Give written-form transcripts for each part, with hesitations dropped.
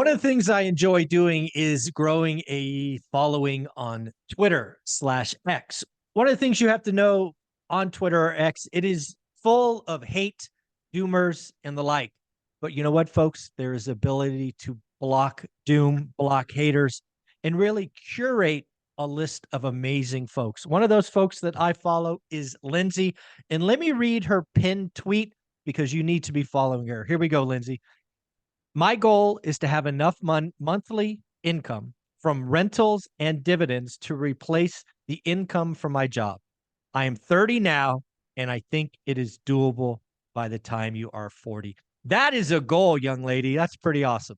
One of the things I enjoy doing is growing a following on Twitter/X. One of the things you have to know on Twitter or X, it is full of hate, doomers, and the like. But you know what, folks? There is ability to block doom, block haters, and really curate a list of amazing folks. One of those folks that I follow is Lindsay. And let me read her pinned tweet because you need to be following her. Here we go, Lindsay. My goal is to have enough monthly income from rentals and dividends to replace the income from my job. I am 30 now, and I think it is doable by the time you are 40. That is a goal, young lady. That's pretty awesome.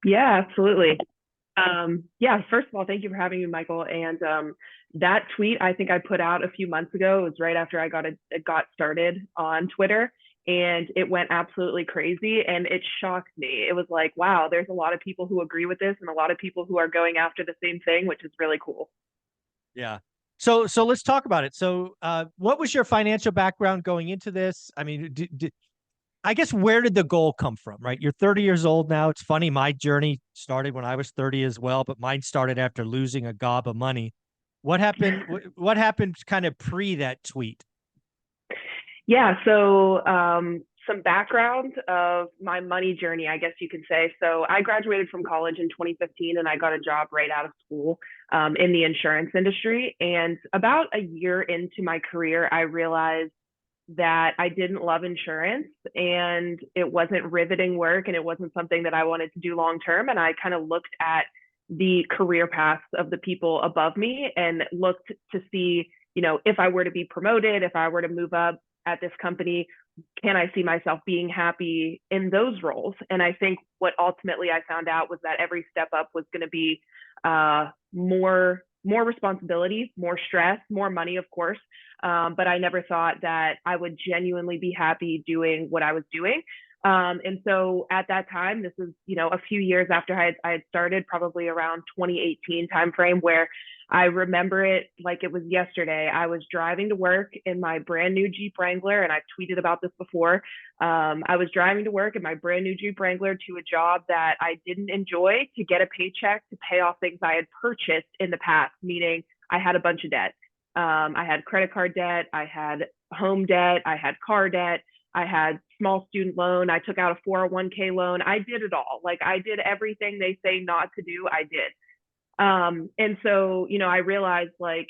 Yeah, absolutely. Yeah, first of all, thank you for having me, Michael. And that tweet I think I put out a few months ago. It was right after I got started on Twitter, and it went absolutely crazy, and it shocked me. It was like, wow, there's a lot of people who agree with this and a lot of people who are going after the same thing, which is really cool. Yeah. So let's talk about it. So what was your financial background going into this? I mean, I guess where did the goal come from, right? You're 30 years old now. It's funny, my journey started when I was 30 as well, but mine started after losing a gob of money. What happened? What happened kind of pre that tweet? Yeah, so some background of my money journey, I guess you could say. So I graduated from college in 2015 and I got a job right out of school in the insurance industry. And about a year into my career, I realized that I didn't love insurance and it wasn't riveting work and it wasn't something that I wanted to do long term. And I kind of looked at the career paths of the people above me and looked to see, if I were to be promoted, if I were to move up at this company, can I see myself being happy in those roles? And I think what ultimately I found out was that every step up was going to be more responsibility, more stress, more money, of course. But I never thought that I would genuinely be happy doing what I was doing. And so at that time, this was, a few years after I had started, probably around 2018 timeframe, where I remember it like it was yesterday. I was driving to work in my brand new Jeep Wrangler, and I've tweeted about this before. I was driving to work in my brand new Jeep Wrangler to a job that I didn't enjoy to get a paycheck to pay off things I had purchased in the past, meaning I had a bunch of debt. I had credit card debt, I had home debt, I had car debt, I had small student loan, I took out a 401k loan. I did it all. Like I did everything they say not to do, I did. And so, I realized like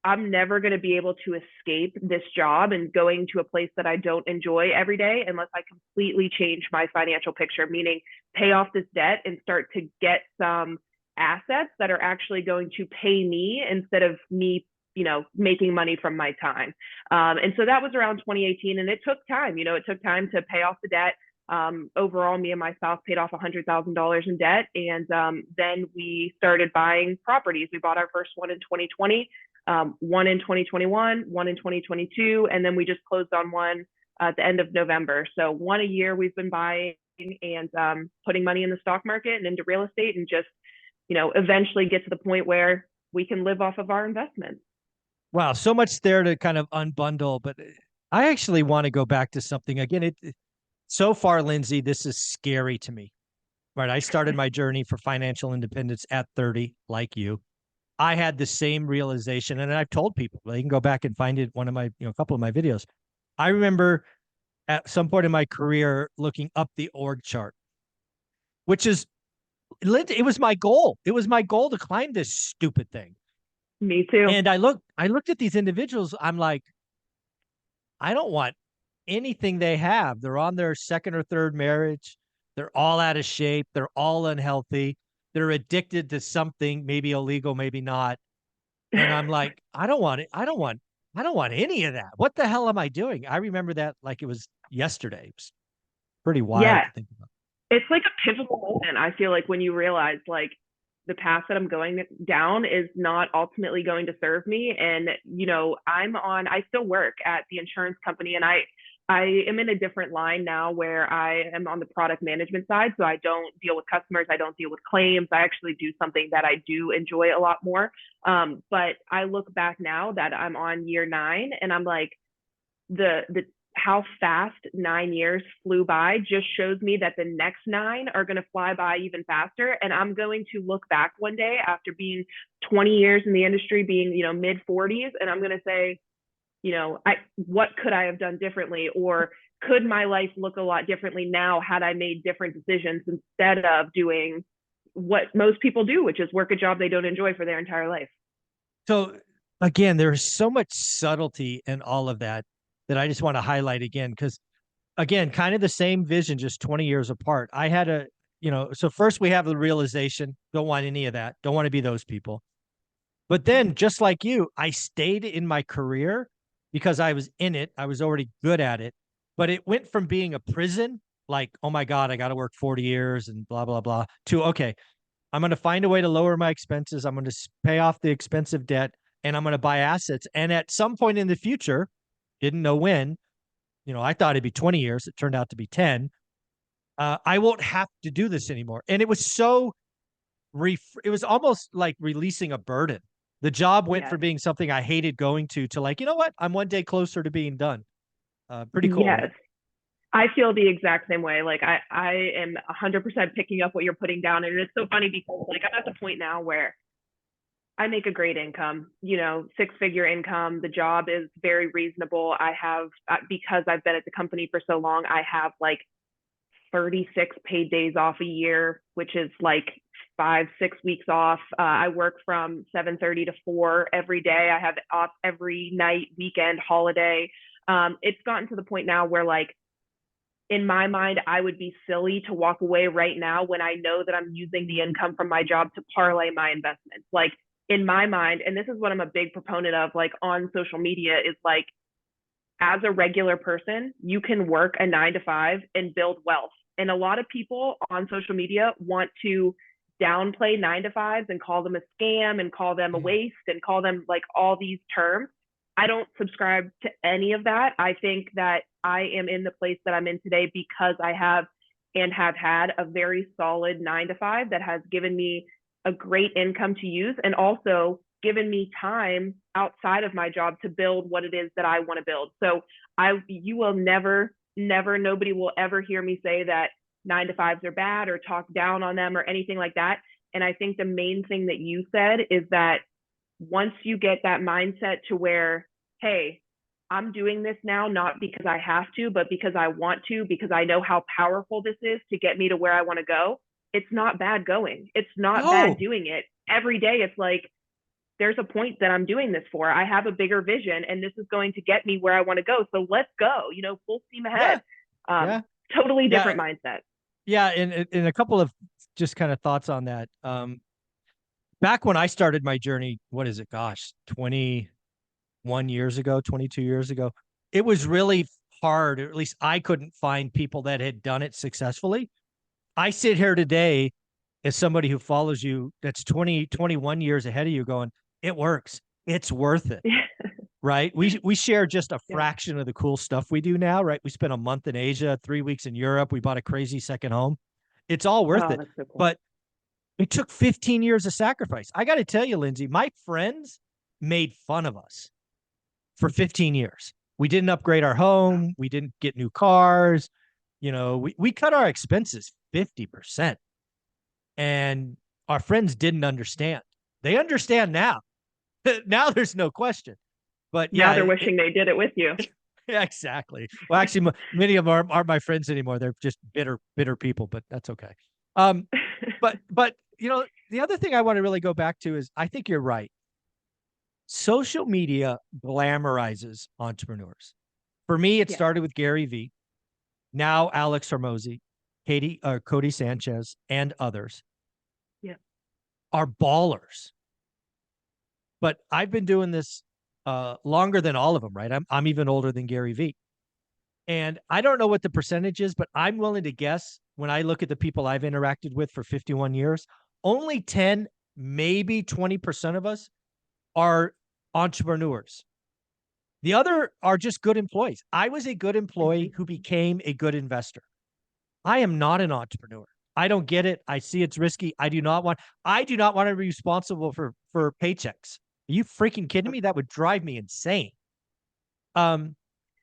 I'm never going to be able to escape this job and going to a place that I don't enjoy every day unless I completely change my financial picture, meaning pay off this debt and start to get some assets that are actually going to pay me instead of me, making money from my time. And so that was around 2018, and it took time. It took time to pay off the debt. Overall, me and my spouse paid off $100,000 in debt, and then we started buying properties. We bought our first one in 2020, one in 2021, one in 2022, and then we just closed on one at the end of November. So one a year we've been buying and putting money in the stock market and into real estate, and just eventually get to the point where we can live off of our investments. Wow, so much there to kind of unbundle, but I actually want to go back to something again. So far, Lindsay, this is scary to me. Right. I started my journey for financial independence at 30, like you. I had the same realization, and I've told people, they can go back and find it, one of my, a couple of my videos. I remember at some point in my career looking up the org chart, which is, it was my goal. It was my goal to climb this stupid thing. Me too. And I looked at these individuals. I'm like, I don't want anything they have. They're on their second or third marriage. They're all out of shape. They're all unhealthy. They're addicted to something, maybe illegal, maybe not. And I'm like, I don't want it. I don't want any of that. What the hell am I doing? I remember that like it was yesterday. It was pretty wild Yeah, to think about. it's like a pivotal moment. I feel like when you realize like the path that I'm going down is not ultimately going to serve me. And, I still work at the insurance company, and I am in a different line now where I am on the product management side. So I don't deal with customers. I don't deal with claims. I actually do something that I do enjoy a lot more. But I look back now that I'm on year 9, and I'm like, the how fast 9 years flew by just shows me that the next 9 are going to fly by even faster. And I'm going to look back one day after being 20 years in the industry, being, mid 40s, and I'm going to say, what could I have done differently? Or could my life look a lot differently now had I made different decisions instead of doing what most people do, which is work a job they don't enjoy for their entire life? So again, there's so much subtlety in all of that that I just want to highlight again, because again, kind of the same vision, just 20 years apart. I had so first we have the realization, don't want any of that, don't want to be those people. But then, just like you, I stayed in my career because I was in it. I was already good at it. But it went from being a prison, like, oh my God, I got to work 40 years and blah, blah, blah, to, okay, I'm going to find a way to lower my expenses. I'm going to pay off the expensive debt and I'm going to buy assets. And at some point in the future, didn't know when, I thought it'd be 20 years. It turned out to be 10. I won't have to do this anymore. And it was it was almost like releasing a burden. The job went Yes. from being something I hated going to like, you know what? I'm one day closer to being done. Pretty cool, right? Yes. I feel the exact same way. Like I am 100% picking up what you're putting down. And it's so funny because like I'm at the point now where I make a great income, 6-figure income. The job is very reasonable. I have, because I've been at the company for so long, I have like 36 paid days off a year, which is like 5-6 weeks off. I work from 7:30 to 4 every day. I have off every night, weekend, holiday. It's gotten to the point now where like, in my mind, I would be silly to walk away right now when I know that I'm using the income from my job to parlay my investments. Like in my mind, and this is what I'm a big proponent of, like on social media, is like, as a regular person, you can work a 9 to 5 and build wealth. And a lot of people on social media want to downplay 9 to 5s and call them a scam and call them a waste and call them like all these terms. I don't subscribe to any of that. I think that I am in the place that I'm in today because I have and have had a very solid 9 to 5 that has given me a great income to use and also given me time outside of my job to build what it is that I want to build. So you will never, nobody will ever hear me say that 9 to 5s are bad or talk down on them or anything like that. And I think the main thing that you said is that once you get that mindset to where, hey, I'm doing this now, not because I have to, but because I want to, because I know how powerful this is to get me to where I want to go. It's not bad going. It's not bad doing it. Every day it's like, there's a point that I'm doing this for. I have a bigger vision and this is going to get me where I want to go. So let's go, full steam ahead. Yeah. Totally different mindset. Yeah. And a couple of just kind of thoughts on that. Back when I started my journey, what is it? Gosh, 21 years ago, 22 years ago, it was really hard. Or at least I couldn't find people that had done it successfully. I sit here today as somebody who follows you that's 20, 21 years ahead of you going, it works. It's worth it. Right. We share just a fraction of the cool stuff we do now, right? We spent a month in Asia, 3 weeks in Europe. We bought a crazy second home. It's all worth it. That's so cool. But it took 15 years of sacrifice. I got to tell you, Lindsay, my friends made fun of us for 15 years. We didn't upgrade our home. We didn't get new cars. We cut our expenses 50%. And our friends didn't understand. They understand now. Now there's no question. But now they're wishing they did it with you. Yeah, exactly. Well, actually, many of them aren't my friends anymore. They're just bitter people, but that's okay. But the other thing I want to really go back to is I think you're right. Social media glamorizes entrepreneurs. For me, it started with Gary Vee, now Alex Hormozy, Cody Sanchez, and others are ballers. But I've been doing this longer than all of them, right? I'm even older than Gary Vee. And I don't know what the percentage is, but I'm willing to guess when I look at the people I've interacted with for 51 years, only 10, maybe 20% of us are entrepreneurs. The other are just good employees. I was a good employee who became a good investor. I am not an entrepreneur. I don't get it. I see it's risky. I do not want to be responsible for paychecks. Are you freaking kidding me? That would drive me insane.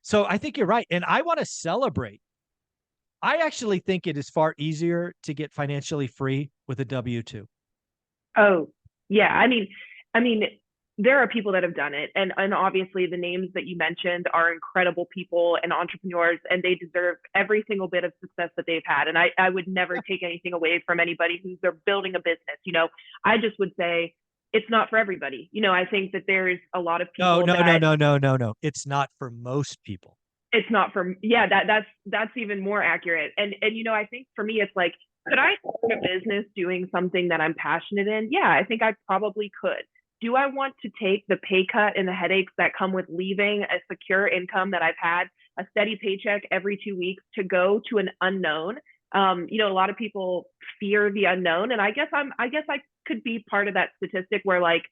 So I think you're right. And I want to celebrate. I actually think it is far easier to get financially free with a W-2. Oh, yeah. I mean, there are people that have done it, and obviously the names that you mentioned are incredible people and entrepreneurs, and they deserve every single bit of success that they've had. And I would never Yeah. take anything away from anybody who's they're building a business. I just would say it's not for everybody. I think that there's a lot of No, people no, no, that no, no, no, no. It's not for most people. it's not for yeah, that's even more accurate. And I think for me it's like, could I start a business doing something that I'm passionate in? Yeah, I think I probably could. Do I want to take the pay cut and the headaches that come with leaving a secure income that I've had, a steady paycheck every 2 weeks, to go to an unknown? A lot of people fear the unknown, and I guess I could be part of that statistic where, like,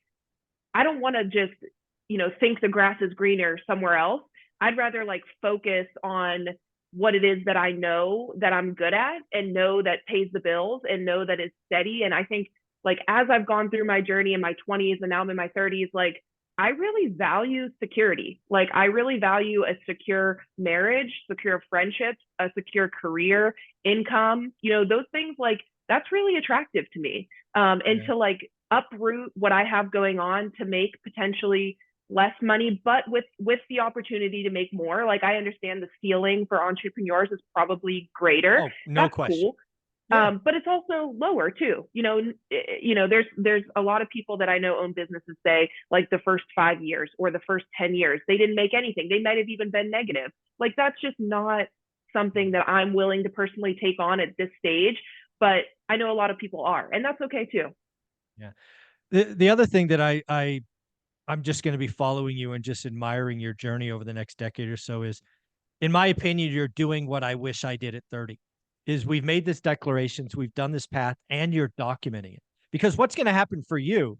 I don't want to just, think the grass is greener somewhere else. I'd rather like focus on what it is that I know that I'm good at and know that pays the bills and know that it's steady. And I think, like, as I've gone through my journey in my 20s and now I'm in my 30s, like, I really value security. Like, I really value a secure marriage, secure friendships, a secure career, income, those things, like, that's really attractive to me. And Yeah. to like uproot what I have going on to make potentially less money, but with the opportunity to make more. Like, I understand the ceiling for entrepreneurs is probably greater. Oh, no That's question. cool. Yeah. But it's also lower too. There's a lot of people that I know own businesses, say, like, the first 5 years or the first 10 years they didn't make anything. They might have even been negative. Like, that's just not something that I'm willing to personally take on at this stage. But I know a lot of people are, and that's okay too. Yeah. The other thing that I'm just going to be following you and just admiring your journey over the next decade or so is, in my opinion, you're doing what I wish I did at 30. Is we've made this declarations, we've done this path, and you're documenting it. Because what's going to happen for you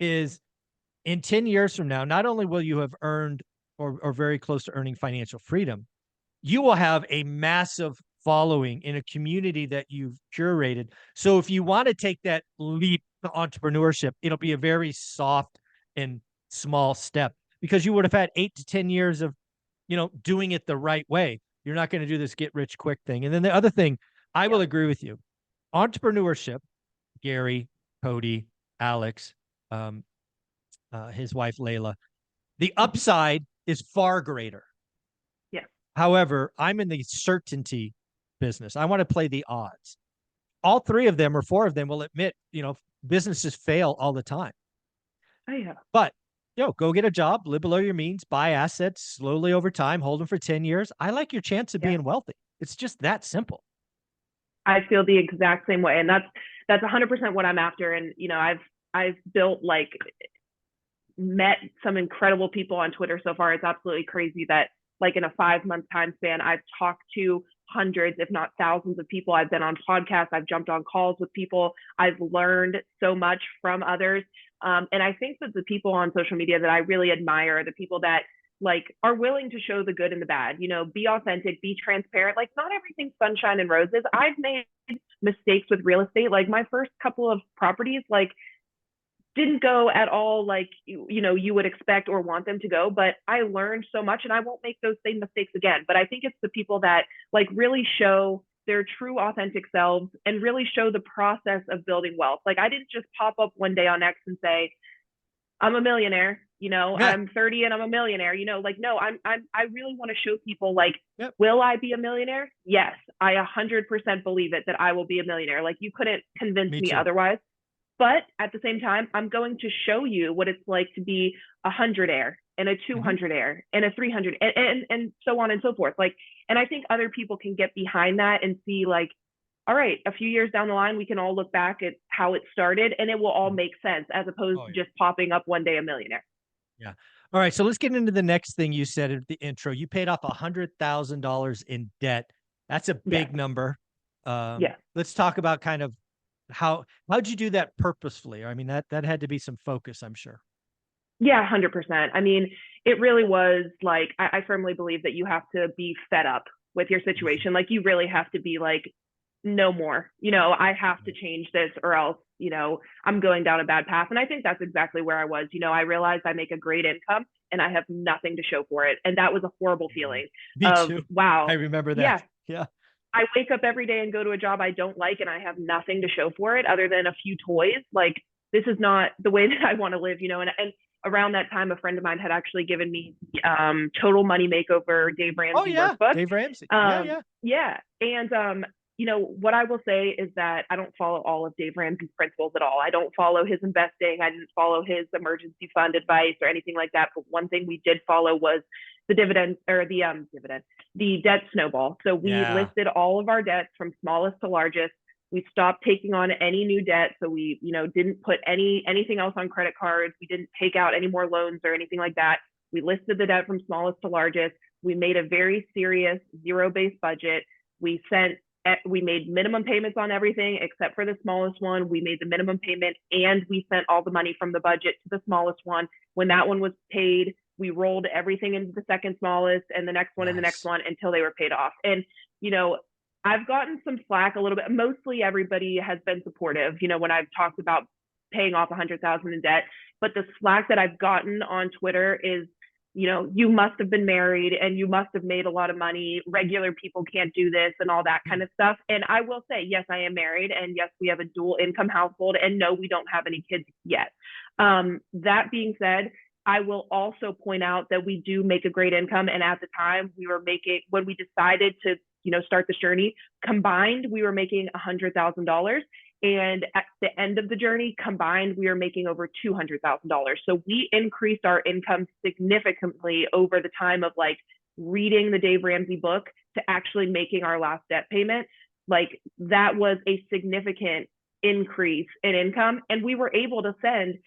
is, in 10 years from now, not only will you have earned or very close to earning financial freedom, you will have a massive following in a community that you've curated. So if you want to take that leap to entrepreneurship, it'll be a very soft and small step, because you would have had 8 to 10 years of, doing it the right way. You're not going to do this get rich quick thing. And then the other thing, I Yeah. will agree with you. Entrepreneurship, Gary, Cody, Alex, um, his wife, Layla, the upside is far greater. Yeah. However, I'm in the certainty business. I want to play the odds. All three of them or four of them will admit, businesses fail all the time. Oh yeah. But, go get a job, live below your means, buy assets slowly over time, hold them for 10 years. I like your chance of Yeah. being wealthy. It's just that simple. I feel the exact same way, and that's 100% what I'm after. And I've built, like, met some incredible people on Twitter so far. It's absolutely crazy that, like, in a 5 month time span, I've talked to hundreds, if not thousands, of people. I've been on podcasts, I've jumped on calls with people, I've learned so much from others. And I think that the people on social media that I really admire are the people that, like, are willing to show the good and the bad, be authentic, be transparent. Like, not everything's sunshine and roses. I've made mistakes with real estate. Like, my first couple of properties, like, didn't go at all like you would expect or want them to go, but I learned so much, and I won't make those same mistakes again. But I think it's the people that, like, really show their true authentic selves and really show the process of building wealth. Like, I didn't just pop up one day on X and say, I'm a millionaire, Yeah. I'm 30 and I'm a millionaire, like, no, I really want to show people, like, Yep. will I be a millionaire? Yes, I 100% believe it, that I will be a millionaire. Like, you couldn't convince Me me too. otherwise. But at the same time, I'm going to show you what it's like to be 100 air and a Mhm. 200 air and a 300, and so on and so forth. Like, and I think other people can get behind that and see, like, all right, a few years down the line, we can all look back at how it started and it will all make sense, as opposed Oh, to yeah. just popping up one day a millionaire. Yeah. All right. So let's get into the next thing you said at the intro. You paid off $100,000 in debt. That's a Yeah. big number. Yeah. Let's talk about kind of how'd you do that purposefully? I mean, that had to be some focus, I'm sure. Yeah, 100%. I mean, it really was like, I firmly believe that you have to be fed up with your situation. Like, you really have to be like, no more. I have to change this, or else I'm going down a bad path. And I think that's exactly where I was. I realized I make a great income and I have nothing to show for it. And that was a horrible feeling Me of, too. I wow, remember that. yeah, Yeah. I wake up every day and go to a job I don't like and I have nothing to show for it other than a few toys. Like, this is not the way that I want to live, and around that time, a friend of mine had actually given me Total Money Makeover Dave Oh Ramsey yeah. workbook. Dave Ramsey. Yeah. Yeah. And what I will say is that I don't follow all of Dave Ramsey's principles at all. I don't follow his investing. I didn't follow his emergency fund advice or anything like that. But one thing we did follow was the the debt snowball. So we listed all of our debts from smallest to largest. We stopped taking on any new debt. So we, didn't put anything else on credit cards. We didn't take out any more loans or anything like that. We listed the debt from smallest to largest. We made a very serious zero-based budget. We made minimum payments on everything except for the smallest one. We made the minimum payment and we sent all the money from the budget to the smallest one. When that one was paid, we rolled everything into the second smallest and the next one and the next one until they were paid off. And, I've gotten some flack a little bit. Mostly everybody has been supportive, when I've talked about paying off 100,000 in debt. But the slack that I've gotten on Twitter is, you must have been married and you must have made a lot of money. Regular people can't do this and all that kind of stuff. And I will say, yes, I am married. And yes, we have a dual income household. And no, we don't have any kids yet. That being said, I will also point out that we do make a great income. And at the time when we decided to, start this journey combined, we were making $100,000. And at the end of the journey combined, we are making over $200,000. So we increased our income significantly over the time of like reading the Dave Ramsey book to actually making our last debt payment. Like, that was a significant increase in income. And we were able to send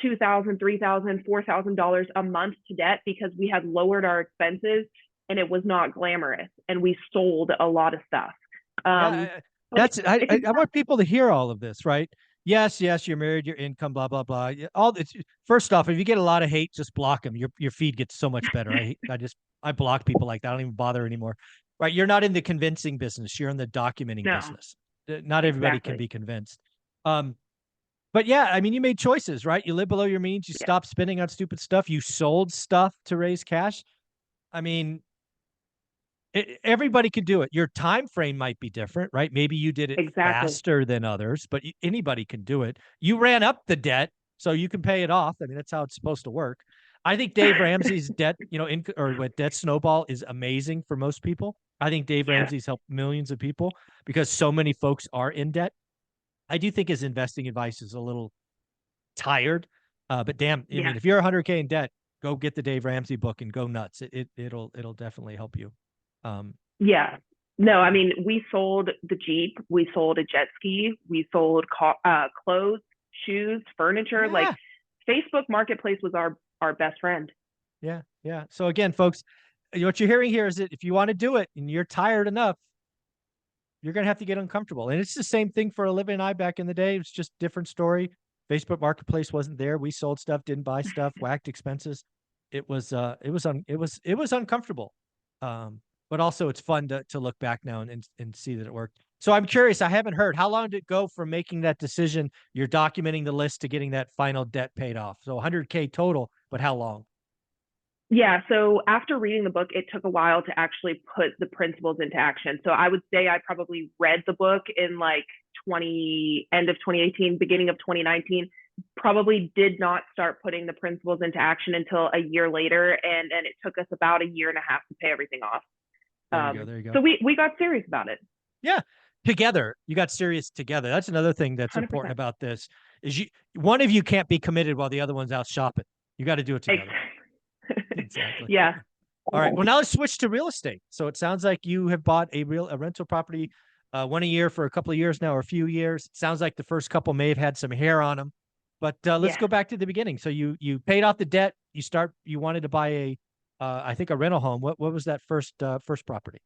$2,000, $3,000, $4,000 a month to debt because we had lowered our expenses and it was not glamorous. And we sold a lot of stuff. I want people to hear all of this, right? Yes, you're married, your income, blah, blah, blah. First off, if you get a lot of hate, just block them. Your feed gets so much better. I block people like that. I don't even bother anymore. Right? You're not in the convincing business. You're in the documenting business. Not everybody can be convinced. But yeah, I mean, you made choices, right? You live below your means. You stopped spending on stupid stuff. You sold stuff to raise cash. I mean, everybody could do it. Your time frame might be different, right? Maybe you did it faster than others, but anybody can do it. You ran up the debt, so you can pay it off. I mean, that's how it's supposed to work. I think Dave Ramsey's debt, debt snowball is amazing for most people. I think Dave Ramsey's helped millions of people because so many folks are in debt. I do think his investing advice is a little tired, but damn, I mean, if you're 100K in debt, go get the Dave Ramsey book and go nuts. It'll definitely help you. No, I mean, we sold the Jeep, we sold a jet ski, we sold clothes, shoes, furniture. Like, Facebook Marketplace was our best friend. Yeah. So again, folks, what you're hearing here is that if you want to do it and you're tired enough, you're going to have to get uncomfortable. And it's the same thing for Olivia and I back in the day. It's just different story. Facebook Marketplace wasn't there. We sold stuff, didn't buy stuff, whacked expenses. It was uncomfortable. But also it's fun to look back now and see that it worked. So I'm curious, I haven't heard, how long did it go from making that decision, you're documenting the list, to getting that final debt paid off? So 100K total, but how long? Yeah. So after reading the book, it took a while to actually put the principles into action. So I would say I probably read the book in like end of 2018, beginning of 2019. Probably did not start putting the principles into action until a year later. And it took us about a year and a half to pay everything off. There you go. So we got serious about it. Yeah. Together. You got serious together. That's another thing that's 100%. Important about this is one of you can't be committed while the other one's out shopping. You got to do it together. Exactly. Yeah. All right. Well, now let's switch to real estate. So it sounds like you have bought a rental property, one a year for a couple of years now, or a few years. It sounds like the first couple may have had some hair on them, but let's go back to the beginning. So you paid off the debt. You wanted to buy I think a rental home. What was that first property?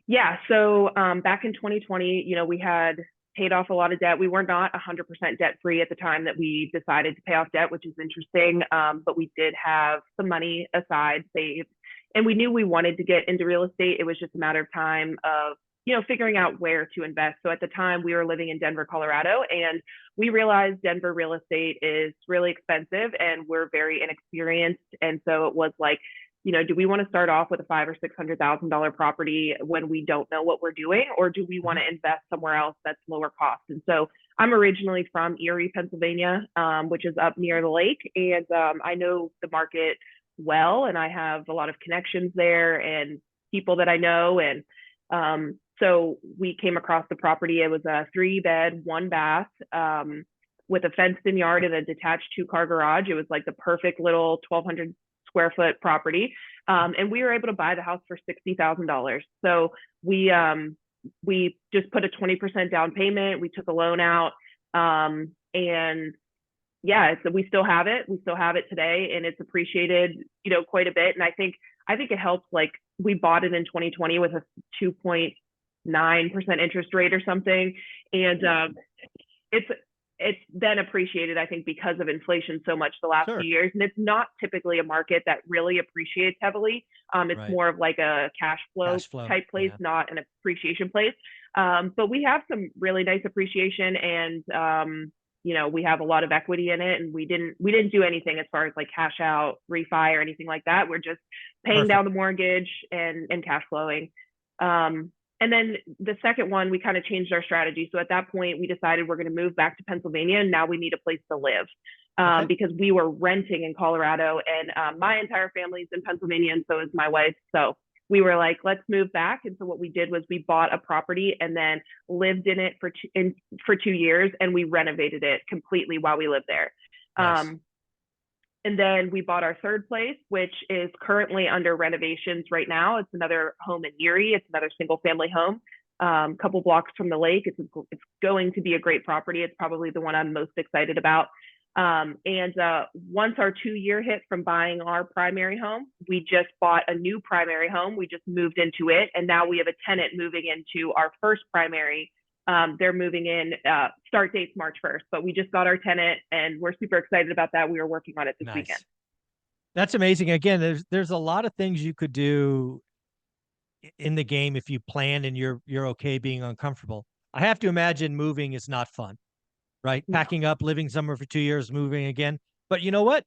Yeah. So back in 2020, we had paid off a lot of debt. We were not 100% debt free at the time that we decided to pay off debt, which is interesting. But we did have some money aside saved, and we knew we wanted to get into real estate. It was just a matter of time of, figuring out where to invest. So at the time we were living in Denver, Colorado, and we realized Denver real estate is really expensive and we're very inexperienced. And so it was like, do we want to start off with a $500,000 or $600,000 property when we don't know what we're doing, or do we want to invest somewhere else that's lower cost? And so I'm originally from Erie, Pennsylvania, which is up near the lake, and I know the market well, and I have a lot of connections there and people that I know. And so we came across the property. It was a 3-bed, 1-bath, with a fenced-in yard and a detached 2-car garage. It was like the perfect little 1,200 square foot property. And we were able to buy the house for $60,000. So we just put a 20% down payment. We took a loan out. And yeah, so we still have it. We still have it today, and it's appreciated, quite a bit. And I think it helps. Like, we bought it in 2020 with a 2.9% interest rate or something. And it's then appreciated, I think, because of inflation so much the last few years. And it's not typically a market that really appreciates heavily. It's more of like a cash flow type place, not an appreciation place. But we have some really nice appreciation, and we have a lot of equity in it, and we didn't do anything as far as like cash out, refi, or anything like that. We're just paying down the mortgage and cash flowing. And then the second one, we kind of changed our strategy. So at that point, we decided we're going to move back to Pennsylvania, and now we need a place to live, because we were renting in Colorado, and my entire family's in Pennsylvania, and so is my wife. So we were like, let's move back. And so what we did was we bought a property and then lived in it for 2 years, and we renovated it completely while we lived there. Nice. And then we bought our third place, which is currently under renovations right now. It's another home in Erie. It's another single family home, a couple blocks from the lake. It's going to be a great property. It's probably the one I'm most excited about. And once our 2-year hit from buying our primary home, we just bought a new primary home. We just moved into it. And now we have a tenant moving into our first primary. They're moving in, start date's March 1st, but we just got our tenant and we're super excited about that. We were working on it this weekend. That's amazing. Again, there's a lot of things you could do in the game if you plan and you're okay being uncomfortable. I have to imagine moving is not fun, right? No. Packing up, living somewhere for 2 years, moving again. But you know what?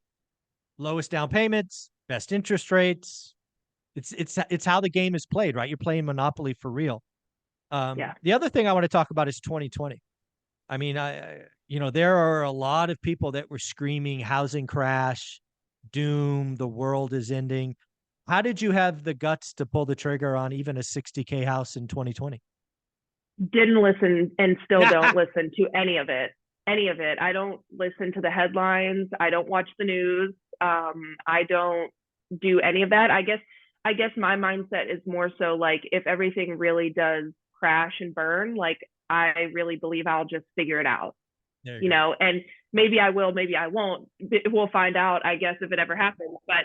Lowest down payments, best interest rates. It's how the game is played, right? You're playing Monopoly for real. The other thing I want to talk about is 2020. I mean, there are a lot of people that were screaming housing crash, doom, the world is ending. How did you have the guts to pull the trigger on even a $60K house in 2020? Didn't listen, and still don't listen to any of it. I don't listen to the headlines. I don't watch the news. I don't do any of that. I guess my mindset is more so like, if everything really does crash and burn, like, I really believe I'll just figure it out, and maybe I will, maybe I won't. We'll find out, I guess, if it ever happens. But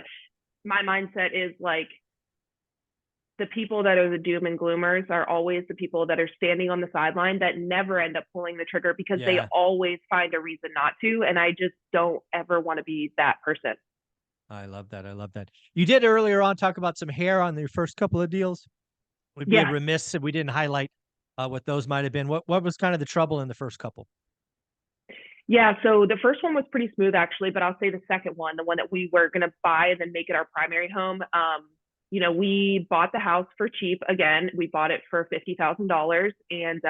my mindset is like, the people that are the doom and gloomers are always the people that are standing on the sideline that never end up pulling the trigger, because they always find a reason not to. And I just don't ever want to be that person. I love that. You did earlier on talk about some hair on your first couple of deals. We'd be remiss if we didn't highlight what those might have been. What was kind of the trouble in the first couple? Yeah, so the first one was pretty smooth, actually, but I'll say the second one, the one that we were going to buy and then make it our primary home, we bought the house for cheap. Again, we bought it for $50,000, and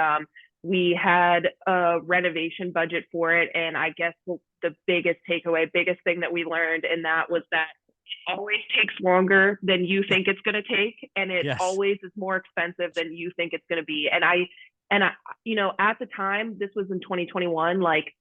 we had a renovation budget for it. And I guess the biggest thing that we learned in that was that it always takes longer than you think it's going to take, and it always is more expensive than you think it's going to be. And I, at the time, this was in 2021, like,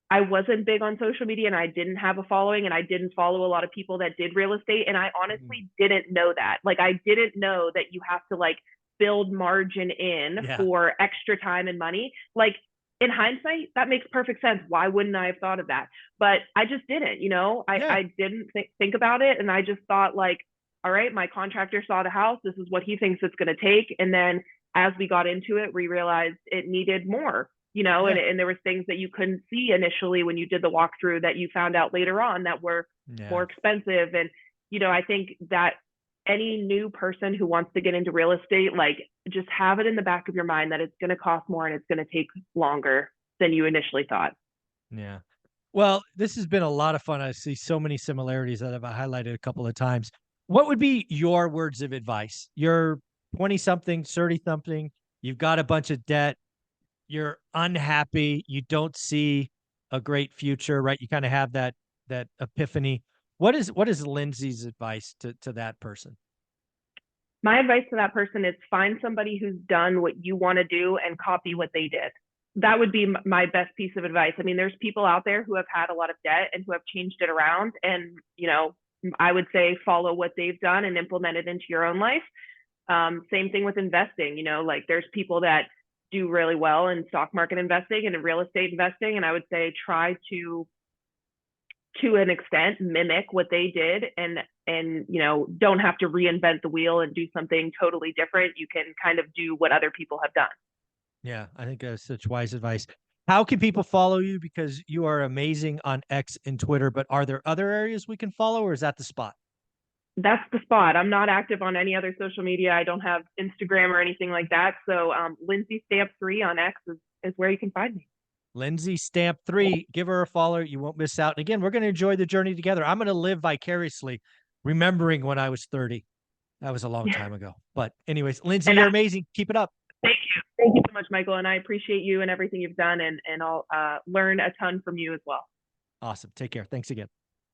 I wasn't big on social media, and I didn't have a following, and I didn't follow a lot of people that did real estate. And I honestly didn't know that. Like, I didn't know that you have to like build margin in for extra time and money. Like, in hindsight, that makes perfect sense. Why wouldn't I have thought of that? But I just didn't, I didn't think about it. And I just thought, like, all right, my contractor saw the house. This is what he thinks it's going to take. And then as we got into it, we realized it needed more. And there was things that you couldn't see initially when you did the walkthrough that you found out later on that were more expensive. And, I think that any new person who wants to get into real estate, like just have it in the back of your mind that it's going to cost more and it's going to take longer than you initially thought. Yeah. Well, this has been a lot of fun. I see so many similarities that I've highlighted a couple of times. What would be your words of advice? You're 20 something, 30 something, you've got a bunch of debt, you're unhappy, you don't see a great future, right? You kind of have that epiphany. What is Lindsay's advice to that person? My advice to that person is find somebody who's done what you want to do and copy what they did. That would be my best piece of advice. I mean, there's people out there who have had a lot of debt and who have changed it around. And, I would say follow what they've done and implement it into your own life. Same thing with investing, like there's people that do really well in stock market investing and in real estate investing. And I would say try to an extent mimic what they did and don't have to reinvent the wheel and do something totally different. You can kind of do what other people have done. Yeah, I think that's such wise advice. How can people follow you? Because you are amazing on X and Twitter, but are there other areas we can follow, or is that the spot? That's the spot. I'm not active on any other social media. I don't have Instagram or anything like that. So Lindsay Stamp 3 on X is where you can find me. Lindsay Stamp 3, give her a follow. You won't miss out. And again, we're going to enjoy the journey together. I'm going to live vicariously, remembering when I was 30. That was a long time ago. But anyways, Lindsay, And you're amazing. Keep it up. thank you. Thank you so much, Michael. And I appreciate you and everything you've done. And I'll learn a ton from you as well. Awesome. Take care. Thanks again.